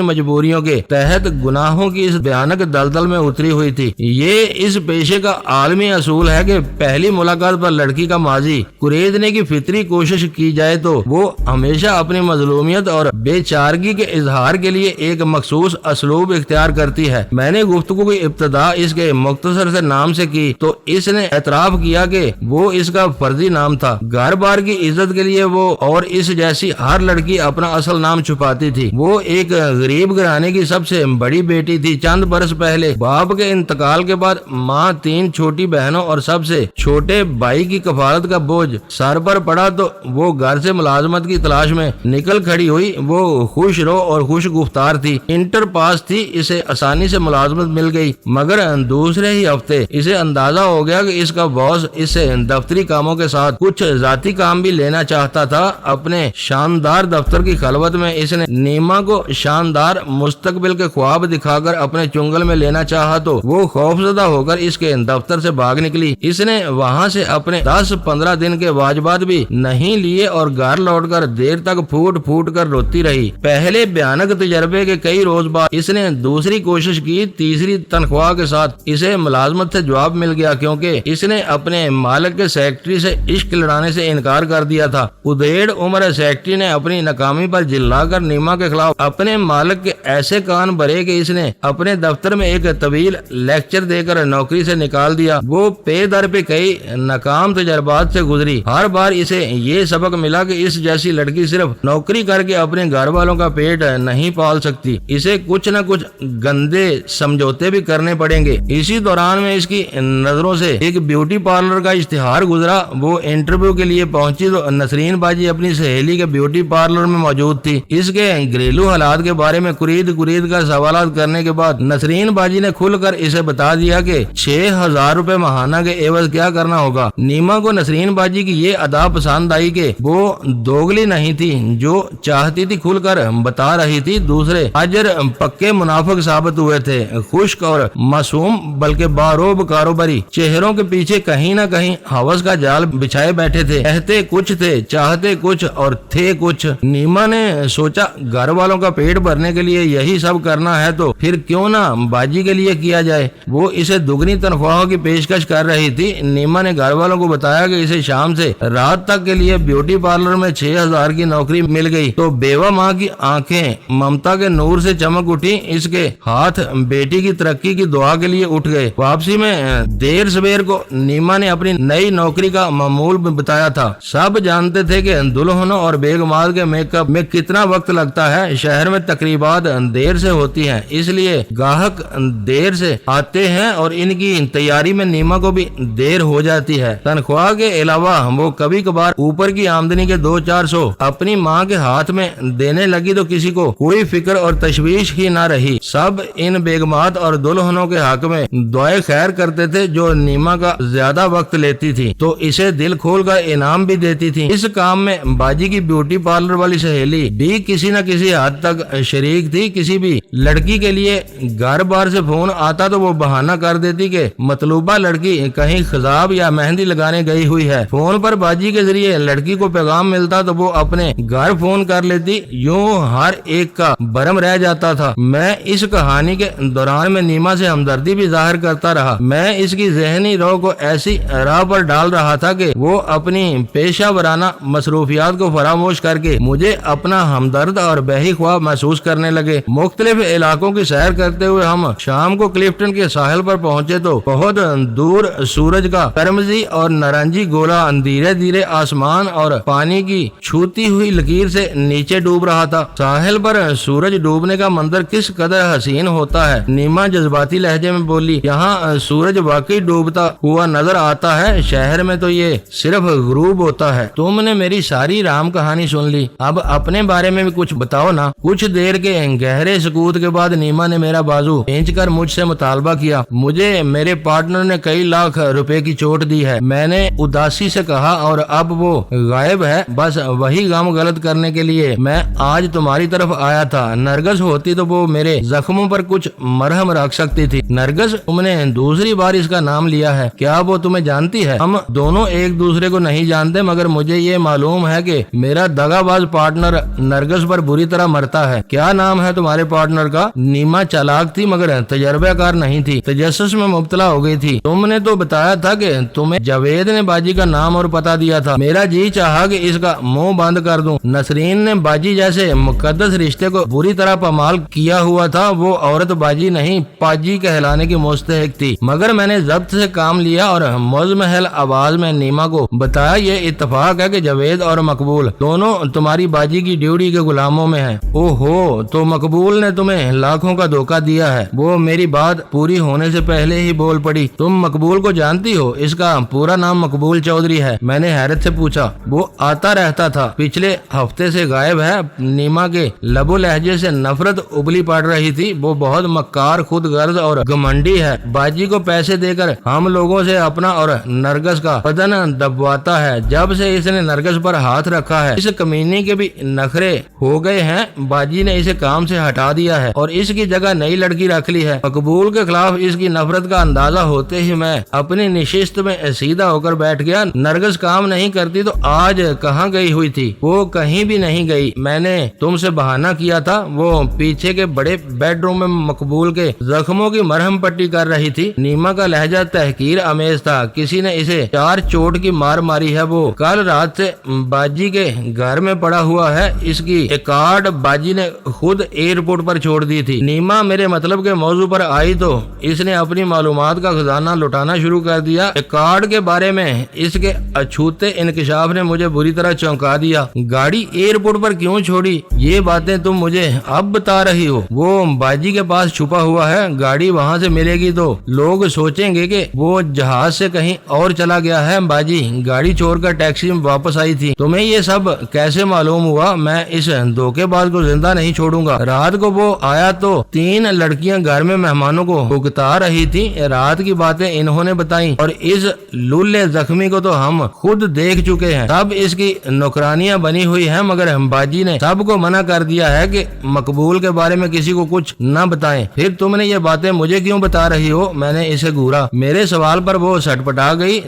مجبوریوں کے تحت گناہوں کی اس بھیانک دلدل میں اتری ہوئی تھی۔ یہ اس پیشے کا عالمی اصول ہے کہ پہلی ملاقات پر لڑکی کا ماضی کریدنے کی فطری کوشش کی جائے تو وہ ہمیشہ اپنی مظلومیت اور بے چارگی کے اظہار کے لیے ایک مخصوص اسلوب اختیار کرتی ہے۔ میں نے گفتگو کی ابتدا اس کے مختصر سے نام سے کی تو اس نے اعتراف کیا کہ وہ اس کا فرضی نام تھا۔ گھر بار کی عزت کے لیے وہ اور اس جیسی ہر لڑکی اپنا اصل نام چھپاتی تھی۔ وہ ایک غریب گھرانے کی سب سے بڑی بیٹی تھی۔ چند برس پہلے باپ کے انتقال کے بعد ماں 3 چھوٹی بہنوں اور سب سے چھوٹے بھائی کی کفالت کا بوجھ سر پر پڑا تو وہ گھر سے ملازمت کی تلاش میں نکل کھڑی ہوئی۔ وہ خوش رو اور خوش گفتار تھی، انٹر پاس تھی، اسے آسانی سے ملازمت مل گئی، مگر دوسرے ہی ہفتے اسے اندازہ ہو گیا کہ اس کا باس اس سے دفتری کاموں کے ساتھ کچھ ذاتی کام بھی لینا چاہتا تھا۔ اپنے شاندار دفتر کی خلوت میں اس نے نیما کو شاندار مستقبل کے خواب دکھا کر اپنے چنگل میں لینا چاہا تو وہ خوفزدہ ہو کر اس کے دفتر سے بھاگ نکلی۔ اس نے وہاں سے اپنے 10-15 دن کے واجبات بھی نہیں لیے اور گھر لوٹ کر دیر تک پھوٹ پھوٹ کر روتی رہی۔ پہلے بھیانک تجربے کے کئی روز بعد اس نے دوسری کوشش کی۔ تیسری تنخواہ کے ساتھ اسے ملازمت سے جواب مل گیا کیونکہ اس نے اپنے مالک کے سیکرٹری سے عشق لڑانے سے انکار کر دیا تھا۔ ادھیڑ عمر سیکرٹری نے اپنی ناکامی پر جلا کر نیما کے خلاف اپنے مالک کے ایسے کان بھرے کہ اس نے اپنے دفتر میں ایک طویل لیکچر دے کر نوکری سے نکال دیا۔ وہ پے در پہ کئی ناکام تجربات سے گزری۔ ہر بار اسے یہ سبق ملا کہ اس جیسی لڑکی صرف نوکری کر کے اپنے گھر والوں کا پیٹ نہیں پال سکتی، اسے کچھ نہ کچھ گندے سمجھوتے بھی کرنے پڑیں گے۔ اسی دوران میں اس کی نظروں سے ایک بیوٹی پارلر کا اشتہار گزرا۔ وہ انٹرویو کے لیے پہنچی تو نسرین باجی اپنی سہیلی کے بیوٹی پارلر میں موجود تھی۔ اس کے گھریلو حالات کے بارے میں کرید کر سوالات کرنے کے بعد نسرین باجی نے کھل کر اسے بتا دیا کہ 6000 روپے ماہانہ کے عوض کیا کرنا ہوگا۔ نیما کو نسرین باجی کی یہ ادا پسند آئی کہ وہ دوگلی نہیں تھی، جو چاہتی تھی کھل کر بتا رہی تھی۔ دوسرے اجر پکے منافق ثابت ہوئے تھے، خشک اور معصوم بلکہ باروب کاروباری چہروں کے پیچھے کہیں نہ کہیں ہوس کا جال بچھائے بیٹھے تھے۔ کہتے کچھ تھے، چاہتے کچھ اور تھے کچھ۔ نیما نے سوچا گھر والوں کا پیٹ بھرنے کے لیے یہی سب کرنا ہے تو پھر کیوں نہ باجی کے لیے کیا جائے۔ وہ اسے دگنی تنخواہوں کی پیشکش کر رہی تھی۔ نیما نے گھر والوں کو بتایا کہ اسے شام سے رات تک کے لیے بیوٹی پارلر میں 6000 کی نوکری مل گئی تو بیوہ ماں کی آنکھیں ممتا کے نور سے چمک اٹھی۔ اس کے ہاتھ بیٹی کی ترقی کی دعا کے لیے اٹھ گئے۔ واپسی میں دیر سویر کو نیما نے اپنی نئی نوکری کا معمول بتایا تھا۔ سب جانتے تھے کہ دلہنوں اور بیگمات کے میک اپ میں کتنا وقت لگتا ہے۔ شہر میں تقریبات دیر سے ہوتی ہیں، اس لیے گاہک دیر سے آتے ہیں اور ان کی تیاری میں نیما کو بھی دیر ہو جاتی ہے۔ تنخواہ کے علاوہ وہ کبھی کبھار اوپر کی آمدنی کے 200-400 اپنی ماں کے ہاتھ میں میں دینے لگی تو کسی کو کوئی فکر اور تشویش ہی نہ رہی. سب ان بیگمات اور دلہنوں کے حق میں دعائے خیر کرتے تھے. جو نیما کا زیادہ وقت لیتی تھی تو اسے دل کھول کر انعام بھی دیتی تھی. اس کام میں باجی کی بیوٹی پارلر والی سہیلی بھی کسی نہ کسی حد تک شریک تھی. کسی بھی لڑکی کے لیے گھر بار سے فون آتا تو وہ بہانہ کر دیتی کہ مطلوبہ لڑکی کہیں خضاب یا مہندی لگانے گئی ہوئی ہے. فون پر باجی کے ذریعے لڑکی کو پیغام ملتا تو وہ اپنے گھر فون کر لیتی. یوں ہر ایک کا برم رہ جاتا تھا. میں اس کہانی کے دوران میں نیما سے ہمدردی بھی ظاہر کرتا رہا. میں اس کی ذہنی رو کو ایسی راہ پر ڈال رہا تھا کہ وہ اپنی پیشہ ورانہ مصروفیات کو فراموش کر کے مجھے اپنا ہمدرد اور بہی خواہ محسوس کرنے لگے. مختلف علاقوں کی سیر کرتے ہوئے ہم شام کو کلفٹن کے ساحل پر پہنچے تو بہت دور سورج کا قرمزی اور نارنجی گولا دھیرے دھیرے آسمان اور پانی کی چھوتی ہوئی لکیر سے نیچے ڈوب رہا تھا. ساحل پر سورج ڈوبنے کا منظر کس قدر حسین ہوتا ہے. نیما جذباتی لہجے میں بولی. یہاں سورج واقعی ڈوبتا ہوا نظر آتا ہے. شہر میں تو یہ صرف غروب ہوتا ہے. تم نے میری ساری رام کہانی سن لی. اب اپنے بارے میں بھی کچھ بتاؤ نا. کچھ دیر کے گہرے سکوت کے بعد نیما نے میرا بازو کھینچ کر مجھ سے مطالبہ کیا. مجھے میرے پارٹنر نے کئی لاکھ روپے کی چوٹ دی ہے. میں نے اداسی سے کہا. اور اب وہ غائب ہے. بس وہی غم غلط کرنے کے لیے میں آج تمہاری طرف آیا تھا. نرگس ہوتی تو وہ میرے زخموں پر کچھ مرہم رکھ سکتی تھی. نرگس، تم نے دوسری بار اس کا نام لیا ہے. کیا وہ تمہیں جانتی ہے؟ ہم دونوں ایک دوسرے کو نہیں جانتے، مگر مجھے یہ معلوم ہے کہ میرا دغا باز پارٹنر نرگس پر بری طرح مرتا ہے. کیا نام ہے تمہارے پارٹنر کا؟ نیما چالاک تھی مگر تجربہ کار نہیں تھی. تجسس میں مبتلا ہو گئی تھی. تم نے تو بتایا تھا کہ تمہیں جاوید نے باجی کا نام اور پتہ دیا تھا. میرا جی چاہا کہ اس کا منہ بند کر دوں. نسرین نے باجی جیسے مقدس رشتے کو بری طرح پامال کیا ہوا تھا. وہ عورت باجی نہیں پاجی کہلانے کی مستحق تھی. مگر میں نے ضبط سے کام لیا اور مزمحل آواز میں نیما کو بتایا یہ اتفاق ہے کہ جاوید اور مقبول دونوں تمہاری باجی کی ڈیوٹی کے غلاموں میں ہیں. او ہو، تو مقبول نے تمہیں لاکھوں کا دھوکہ دیا ہے. وہ میری بات پوری ہونے سے پہلے ہی بول پڑی. تم مقبول کو جانتی ہو؟ اس کا پورا نام مقبول چودھری ہے. میں نے حیرت سے پوچھا. وہ آتا رہتا تھا، پچھلے ہفتے سے غائب ہے. نیما کے لب و لہجے سے نفرت ابلی پڑ رہی تھی. وہ بہت مکار، خود غرض اور گھمنڈی ہے. باجی کو پیسے دے کر ہم لوگوں سے اپنا اور نرگس کا بدن دبواتا ہے. جب سے اس نے نرگس پر ہاتھ رکھا ہے اس کمینی کے بھی نخرے ہو گئے ہیں. باجی نے اسے کام سے ہٹا دیا ہے اور اس کی جگہ نئی لڑکی رکھ لی ہے. مقبول کے خلاف اس کی نفرت کا اندازہ ہوتے ہی میں اپنی نشست میں سیدھا ہو کر بیٹھ گیا. نرگس کام نہیں کرتی تو آج کہاں گئی ہوئی تھی؟ وہ کہیں بھی نہیں گئی. میں نے تم سے بہانہ کیا تھا. وہ پیچھے کے بڑے بیڈ روم میں مقبول کے زخموں کی مرہم پٹی کر رہی تھی. نیما کا لہجہ تحقیر آمیز تھا. کسی نے اسے 4 چوٹ کی مار ماری ہے. وہ کل رات سے باجی کے گھر میں پڑا ہوا ہے. اس کی ایک کارڈ باجی نے خود ایئرپورٹ پر چھوڑ دی تھی. نیما میرے مطلب کے موضوع پر آئی تو اس نے اپنی معلومات کا خزانہ لٹانا شروع کر دیا. ایک کارڈ کے بارے میں اس کے اچھوتے انکشاف نے مجھے بری طرح چونکا دیا. گاڑی ایئرپورٹ پر کیوں چھوڑی؟ یہ باتیں تم مجھے اب بتا رہی ہو. وہ باجی کے پاس چھپا ہوا ہے. گاڑی وہاں سے ملے گی تو لوگ سوچیں گے کہ وہ جہاز سے کہیں اور چلا گیا ہے. باجی گاڑی چھوڑ کر ٹیکسی میں واپس آئی تھی. تمہیں یہ سب کیسے معلوم ہوا؟ میں اس دھوکے باز کو زندہ نہیں چھوڑوں گا. رات کو وہ آیا تو 3 لڑکیاں گھر میں مہمانوں کو بھگتا رہی تھی. رات کی باتیں انہوں نے بتائیں اور اس لولے زخمی کو تو ہم خود دیکھ چکے ہیں. سب اس کی نوکرانیاں بنی ہوئی ہیں. مگر باجی نے سب کو منع کر دیا ہے کہ مقبول کے بارے میں کسی کو کچھ نہ بتائیں. پھر تم نے یہ باتیں مجھے کیوں بتا رہی ہو؟ میں نے اسے گھورا. میرے سوال پر وہ سٹپٹا گئی.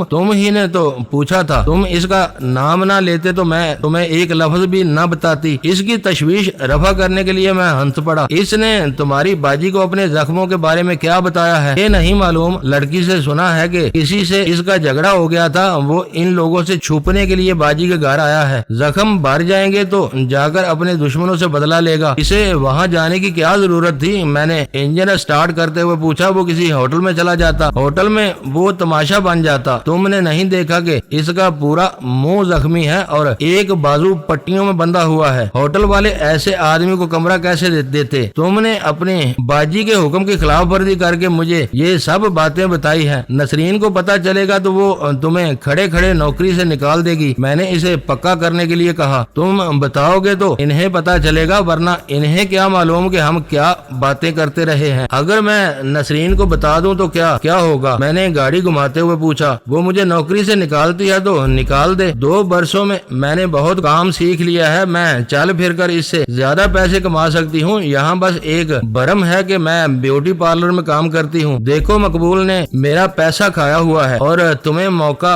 تم ہی نے تو پوچھا تھا. تم اس کا نام نہ لیتے تو میں تمہیں ایک لفظ بھی نہ بتاتی. اس کی تشویش رفع کرنے کے لیے میں ہنس پڑا. اس نے تمہاری باجی کو اپنے زخموں کے بارے میں کیا بتایا ہے؟ یہ نہیں معلوم. لڑکی سے سنا ہے کہ کسی سے اس کا جھگڑا ہو گیا تھا. وہ ان لوگوں سے چھپنے کے لیے باجی کے گھر آیا ہے. زخم بھر جائیں گے تو جا کر اپنے دشمنوں سے بدلہ لے گا. اسے وہاں جانے کی کیا ضرورت تھی؟ میں نے انجن سٹارٹ کرتے ہوئے پوچھا. وہ کسی ہوٹل میں چلا جاتا. ہوٹل میں وہ تماشا بن جاتا. تم نے نہیں دیکھا کہ اس کا پورا منہ زخمی ہے اور ایک بازو پٹیوں میں بندھا ہوا ہے؟ ہوٹل والے ایسے آدمی کو کمرہ کیسے دیتے؟ تم نے اپنے باجی کے حکم کی خلاف ورزی کر کے مجھے یہ سب باتیں بتائی ہیں. نسرین کو پتا چلے گا تو وہ تمہیں کھڑے کھڑے نوکری سے نکال دے گی. میں نے اسے پکا کرنے کے لیے کہا. تم بتاؤ گے تو انہیں پتا چلے گا، ورنہ انہیں کیا معلوم کہ ہم کیا باتیں کرتے رہے ہیں۔ اگر میں نسرین کو بتا دوں تو کیا ہوگا؟ میں نے گاڑی گھماتے ہوئے پوچھا۔ وہ مجھے نوکری سے نکالتی ہے تو نکال دے، 2 برسوں میں نے بہت کام سیکھ لیا ہے، میں چل پھر کر اس سے زیادہ پیسے کما سکتی ہوں، یہاں بس ایک برم ہے کہ میں بیوٹی پارلر میں کام کرتی ہوں۔ دیکھو مقبول نے میرا پیسہ کھایا ہوا ہے اور تمہیں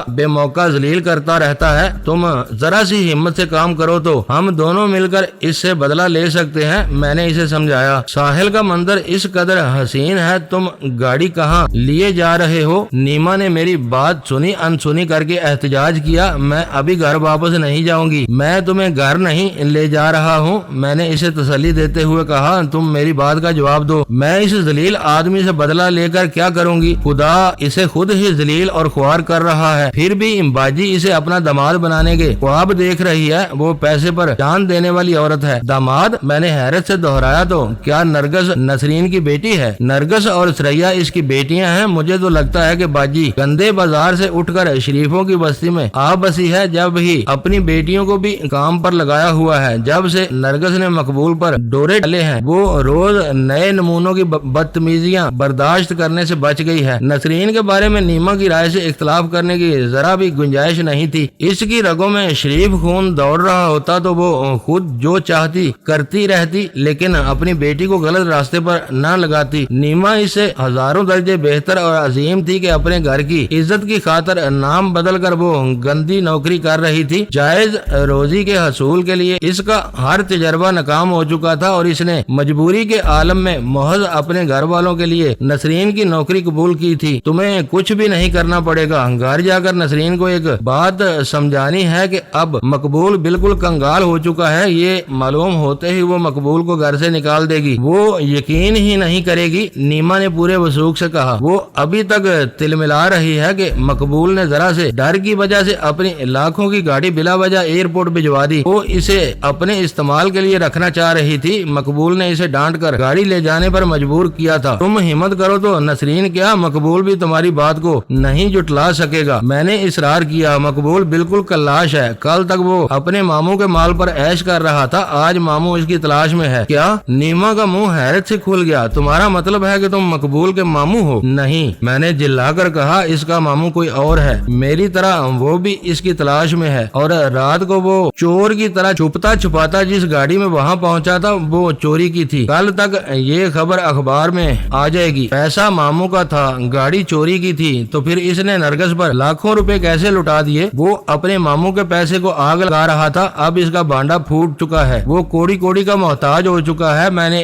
بے موقع ذلیل کرتا رہتا ہے، تم ذرا سی ہمت سے کام کرو تو ہم دونوں مل کر اس سے بدلہ لے سکتے ہیں۔ میں نے اسے سمجھایا، ساحل کا منظر اس قدر حسین ہے، تم گاڑی کہاں لیے جا رہے ہو؟ نیما نے میری بات سنی انسنی کر کے احتجاج کیا، میں ابھی گھر واپس نہیں جاؤں گی، میں تمہیں گھر نہیں لے جا رہا ہوں۔ میں نے اسے تسلی دیتے ہوئے کہا، تم میری بات کا جواب دو، میں اس ذلیل آدمی سے بدلہ لے کر کیا کروں گی؟ خدا اسے خود ہی ذلیل اور خوار کر رہا ہے، پھر بھی باجی اسے اپنا داماد بنانے کے خواب دیکھ رہی ہے، وہ پیسے پر جان دینے والی عورت ہے۔ داماد؟ میں نے حیرت سے دہرایا، تو کیا نرگس نسرین کی بیٹی ہے؟ نرگس اور سریا اس کی بیٹیاں ہیں، مجھے تو لگتا ہے کہ باجی گندے بازار سے اٹھ کر شریفوں کی بستی میں آ بسی ہے، جب ہی اپنی بیٹیوں کو بھی کام پر لگایا ہوا ہے۔ جب سے نرگس نے مقبول پر ڈورے ڈالے ہیں، وہ روز نئے نمونوں کی بدتمیزیاں برداشت کرنے سے بچ گئی ہے۔ نسرین کے بارے میں نیما کی رائے سے اختلاف کرنے کی ذرا بھی گنجائش نہیں تھی، اس کی رگوں میں شریف خون دوڑ رہا ہوتا تو وہ خود جو چاہتی کرتی رہتی، لیکن اپنی بیٹی کو غلط راستے پر نہ لگاتی۔ نیما اس سے ہزاروں درجے بہتر اور عظیم تھی کہ اپنے گھر کی عزت کی خاطر نام بدل کر وہ گندی نوکری کر رہی تھی۔ جائز روزی کے حصول کے لیے اس کا ہر تجربہ ناکام ہو چکا تھا اور اس نے مجبوری کے عالم میں محض اپنے گھر والوں کے لیے نسرین کی نوکری قبول کی تھی۔ تمہیں کچھ بھی نہیں کرنا پڑے گا، گھر جا کر نسرین کو ایک بات سمجھانی ہے کہ اب مقبول بالکل کنگال ہو چکا ہے، یہ معلوم ہوتے ہی وہ مقبول کو گھر سے نکال دے گی، وہ یقین ہی نہیں کرے گی۔ نیما نے پورے وثوق سے کہا۔ وہ ابھی تک تلملا رہی ہے کہ مقبول نے ذرا سے ڈر کی وجہ سے اپنی لاکھوں کی گاڑی بلا وجہ ایئرپورٹ بھجوا دی، وہ اسے اپنے استعمال کے لیے رکھنا چاہ رہی تھی۔ مقبول نے اسے ڈانٹ کر گاڑی لے جانے پر مجبور کیا تھا۔ تم ہمت کرو تو نسرین کیا مقبول بھی تمہاری بات کو نہیں جٹلا سکے گا۔ میں نے اصرار کیا، مقبول بالکل کلاش ہے، کل تک وہ اپنے ماموں کے مال پر عیش کر رہا تھا، آج ماموں اس کی تلاش میں ہے۔ کیا؟ نیما کا منہ حیرت سے کھل گیا۔ تمہارا مطلب ہے کہ تم مقبول کے ماموں ہو؟ نہیں، میں نے جلا کر کہا، اس کا ماموں کوئی اور ہے، میری طرح وہ بھی اس کی تلاش میں ہے، اور رات کو وہ چور کی طرح چھپتا چھپاتا جس گاڑی میں وہاں پہنچا تھا وہ چوری کی تھی، کل تک یہ خبر اخبار میں آ جائے گی۔ پیسہ ماموں کا تھا، گاڑی چوری کی تھی، تو پھر اس نے نرگس پر لاکھوں روپے کیسے لٹا دیے؟ وہ اپنے ماموں کے پیسے کو آگ لگا رہا تھا، اب اس کا بانڈا پھوٹ چکا ہے، وہ کوڑی کوڑی کا محتاج ہو چکا ہے۔ میں نے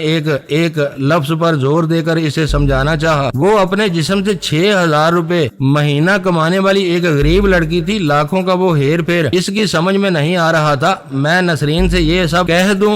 ایک لفظ پر زور دے کر اسے سمجھانا چاہا، وہ اپنے جسم سے 6000 روپے مہینہ کمانے والی ایک غریب لڑکی تھی، لاکھوں کا وہ ہیر پھیر اس کی سمجھ میں نہیں آ رہا تھا۔ میں نسرین سے یہ سب کہہ دوں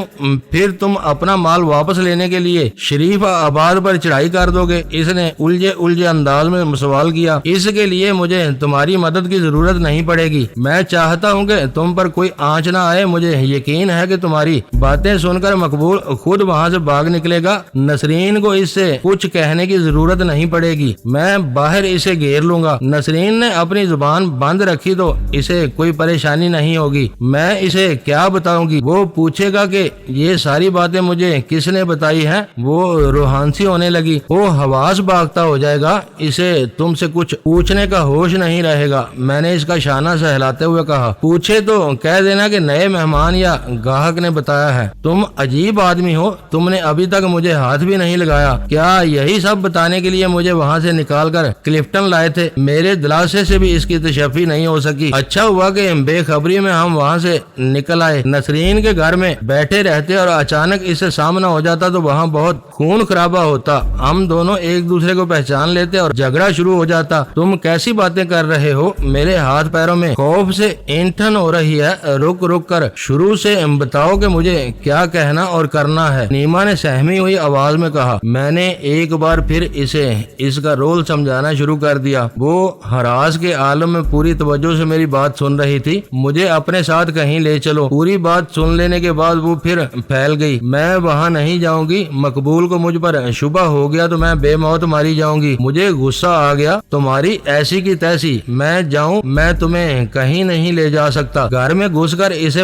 پھر تم اپنا مال واپس لینے کے لیے شریف آباد پر چڑھائی کر دو گے؟ اس نے الجھے انداز میں سوال کیا۔ اس کے لیے مجھے تمہاری مدد کی ضرورت نہیں پڑے گی، میں چاہتا ہوں کہ تم پر کوئی آنچ نہ آئے، مجھے یقین ہے کہ تمہاری باتیں سن کر مقبول خود وہاں سے بھاگ نکلے گا، نسرین کو اس سے کچھ کہنے کی ضرورت نہیں پڑے گی، میں باہر اسے گھیر لوں گا۔ نسرین نے اپنی زبان بند رکھی تو اسے کوئی پریشانی نہیں ہوگی، میں اسے کیا بتاؤں گی؟ وہ پوچھے گا کہ یہ ساری باتیں مجھے کس نے بتائی ہیں؟ وہ روحانسی ہونے لگی، وہ حواس باختہ ہو جائے گا، اسے تم سے کچھ پوچھنے کا ہوش نہیں رہے گا۔ میں نے اس کا شانہ سہلاتے ہوئے کہا، پوچھے تو کہہ دینا کہ نئے مہمان یا گاہک نے بتایا ہے۔ تم عجیب آدمی ہو، تم نے ابھی تک مجھے ہاتھ بھی نہیں لگایا، کیا یہی سب بتانے کے لیے مجھے وہاں سے نکال کر کلفٹن لائے تھے؟ میرے دلاسے سے بھی اس کی تشفی نہیں ہو سکی، اچھا ہوا کہ بے خبری میں ہم وہاں سے نکل آئے، نسرین کے گھر میں بیٹھے رہتے اور اچانک اس سے سامنا ہو جاتا تو وہاں بہت خون خرابہ ہوتا، ہم دونوں ایک دوسرے کو پہچان لیتے اور جھگڑا شروع ہو جاتا۔ تم کیسی باتیں کر رہے ہو؟ میرے ہاتھ پیروں میں خوف سے اینٹھن ہو رہی ہے، رک رک کر شروع سے بتاؤ کہ مجھے کیا کہنا اور کرنا ہے، نیما نے سہمی ہوئی آواز میں کہا۔ میں نے ایک بار پھر اسے اس کا رول سمجھانا شروع کر دیا، وہ ہراس کے عالم میں پوری توجہ سے میری بات سن رہی تھی۔ مجھے اپنے ساتھ کہیں لے چلو۔ پوری بات سن لینے کے بعد وہ پھر پھیل گئی، میں وہاں نہیں جاؤں گی، مقبول کو مجھ پر شبہ ہو گیا تو میں بے موت ماری جاؤں گی، مجھے غصہ آ گیا، تمہاری ایسی کی تیسی، میں جاؤں، میں تمہیں کہیں نہیں لے جا سکتا، گھر میں گھس کر اسے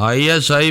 ISI